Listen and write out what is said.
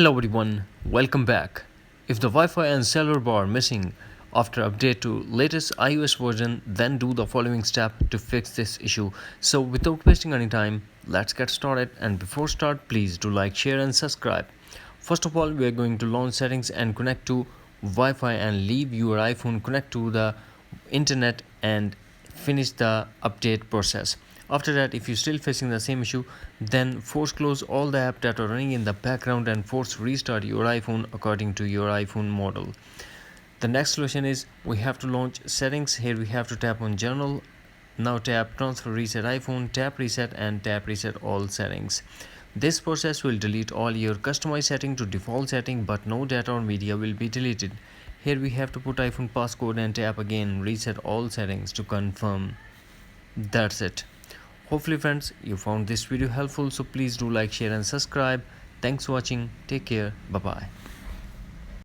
Hello everyone, welcome back. If the Wi-Fi and cellular bar are missing after update to latest iOS version, then do the following step to fix this issue. So without wasting any time, let's get started, and before start please do like, share and subscribe. First of all, we are going to launch settings and connect to Wi-Fi and leave your iPhone connect to the internet and finish the update process. After that, if you're still facing the same issue, then force close all the apps that are running in the background and force restart your iPhone according to your iPhone model. The next solution is we have to launch settings. Here we have to tap on general. Now tap transfer reset iPhone, tap reset and tap reset all settings. This process will delete all your customized setting to default setting, but no data or media will be deleted. Here we have to put iPhone passcode and tap again reset all settings to confirm. That's it. Hopefully friends, you found this video helpful, so please do like, share and subscribe. Thanks for watching. Take care. Bye bye.